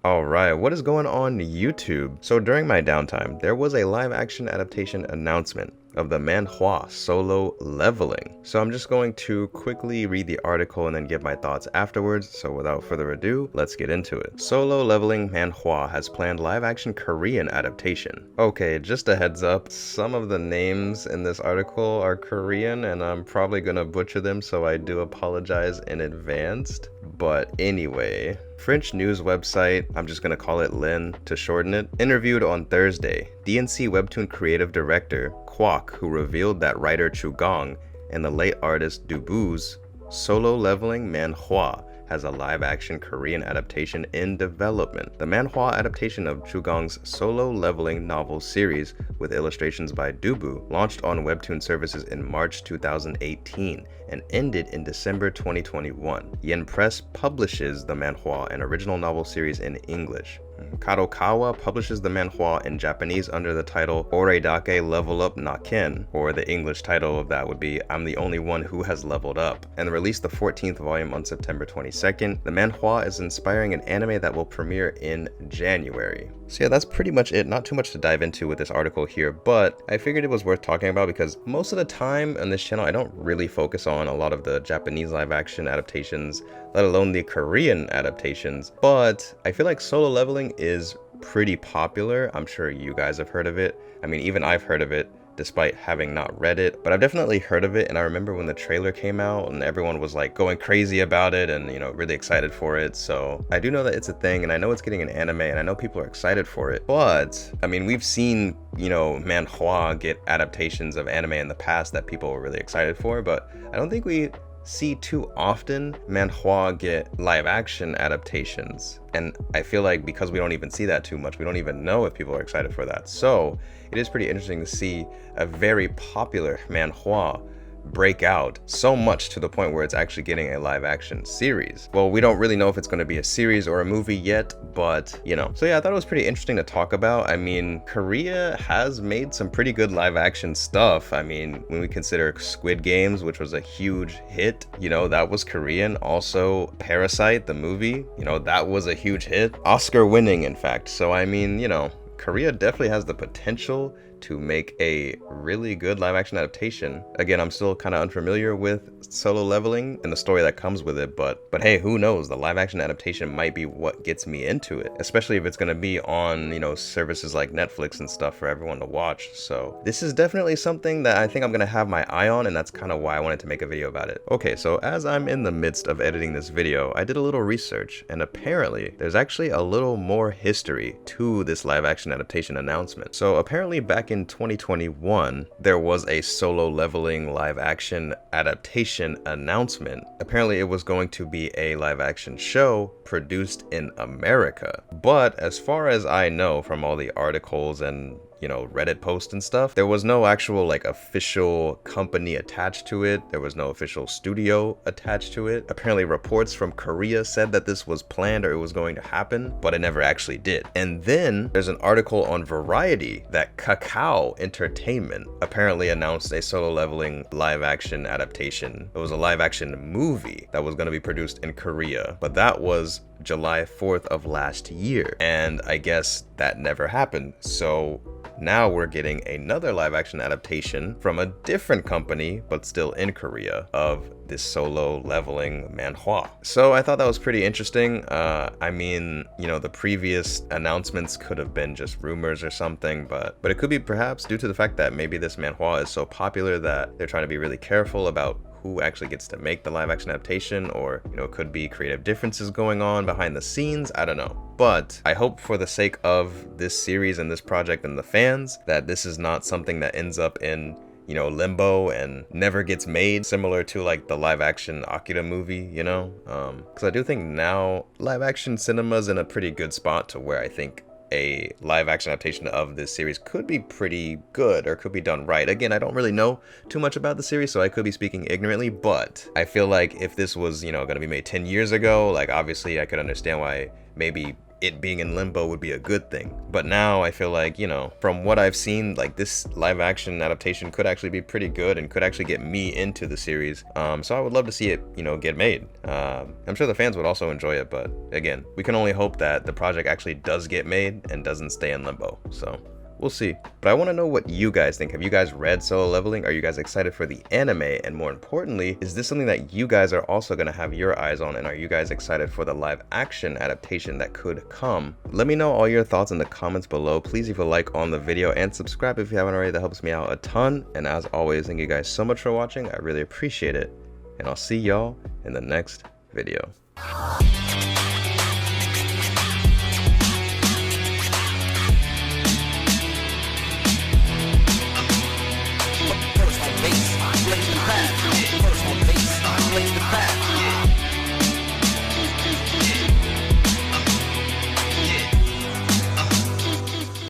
Alright, what is going on YouTube? So during my downtime, there was a live action adaptation announcement of the manhwa Solo Leveling. So I'm just going to quickly read the article and then give my thoughts afterwards. So without further ado, let's get into it. Solo Leveling manhwa has planned live action Korean adaptation. Okay, just a heads up, some of the names in this article are Korean and I'm probably gonna butcher them, so I do apologize in advance. But anyway, French news website, I'm just gonna call it Lin to shorten it, interviewed on Thursday DNC Webtoon creative director Kwok, who revealed that writer Chu Gong and the late artist Dubu's Solo Leveling manhwa has a live-action Korean adaptation in development. The manhwa adaptation of Chu Gong's Solo Leveling novel series with illustrations by Dubu launched on Webtoon services in March 2018 and ended in December 2021. Yen Press publishes the manhwa, an original novel series in English. Kadokawa publishes the manhwa in Japanese under the title Oredake Level Up Naken, or the English title of that would be I'm the Only One Who Has Leveled Up, and released the 14th volume on September 22nd. The manhwa is inspiring an anime that will premiere in January. So yeah, that's pretty much it. Not too much to dive into with this article here, but I figured it was worth talking about because most of the time on this channel, I don't really focus on a lot of the Japanese live action adaptations, let alone the Korean adaptations, but I feel like Solo Leveling is pretty popular. I'm sure you guys have heard of it. I mean, even I've heard of it despite having not read it, but I've definitely heard of it. And I remember when the trailer came out and everyone was like going crazy about it and, you know, really excited for it. So I do know that it's a thing and I know it's getting an anime and I know people are excited for it. But I mean, we've seen, you know, manhwa get adaptations of anime in the past that people were really excited for, but I don't think we see too often manhwa get live action adaptations. And I feel like because we don't even see that too much, we don't even know if people are excited for that. So it is pretty interesting to see a very popular manhwa break out so much to the point where it's actually getting a live action series. Well, we don't really know if it's going to be a series or a movie yet, but you know. So yeah, I thought it was pretty interesting to talk about. I mean, Korea has made some pretty good live action stuff. I mean, when we consider Squid Games, which was a huge hit, you know, that was Korean. Also, Parasite, the movie, you know, that was a huge hit. Oscar winning, in fact. So I mean, you know, Korea definitely has the potential to make a really good live action adaptation. Again, I'm still kind of unfamiliar with Solo Leveling and the story that comes with it, but hey, who knows? The live action adaptation might be what gets me into it, especially if it's going to be on, you know, services like Netflix and stuff for everyone to watch. So this is definitely something that I think I'm going to have my eye on, and that's kind of why I wanted to make a video about it. Okay, so as I'm in the midst of editing this video, I did a little research, and apparently there's actually a little more history to this live action adaptation announcement. So apparently back in 2021, there was a Solo Leveling live action adaptation announcement. Apparently it was going to be a live action show produced in America. But as far as I know from all the articles and, you know, Reddit posts and stuff, there was no actual like official company attached to it. There was no official studio attached to it. Apparently reports from Korea said that this was planned or it was going to happen, but it never actually did. And then there's an article on Variety that Kakao Entertainment apparently announced a Solo Leveling live action adaptation. It was a live action movie that was going to be produced in Korea, but that was July 4th of last year. And I guess that never happened. So now we're getting another live action adaptation from a different company, but still in Korea, of this Solo Leveling manhwa. So I thought that was pretty interesting. I mean, you know, the previous announcements could have been just rumors or something, but it could be perhaps due to the fact that maybe this manhwa is so popular that they're trying to be really careful about who actually gets to make the live action adaptation, or, you know, it could be creative differences going on behind the scenes. I don't know. But I hope for the sake of this series and this project and the fans that this is not something that ends up in, you know, limbo and never gets made, similar to like the live action Akira movie, you know? Because I do think now live action cinema is in a pretty good spot to where I think a live action adaptation of this series could be pretty good or could be done right. Again, I don't really know too much about the series, so I could be speaking ignorantly, but I feel like if this was, you know, going to be made 10 years ago, like obviously I could understand why maybe it being in limbo would be a good thing. But now I feel like, you know, from what I've seen, like this live action adaptation could actually be pretty good and could actually get me into the series. So I would love to see it, you know, get made. I'm sure the fans would also enjoy it, but again, we can only hope that the project actually does get made and doesn't stay in limbo. So we'll see. But I want to know what you guys think. Have you guys read Solo Leveling? Are you guys excited for the anime? And more importantly, is this something that you guys are also going to have your eyes on? And are you guys excited for the live action adaptation that could come? Let me know all your thoughts in the comments below. Please leave a like on the video and subscribe if you haven't already. That helps me out a ton. And as always, thank you guys so much for watching. I really appreciate it. And I'll see y'all in the next video.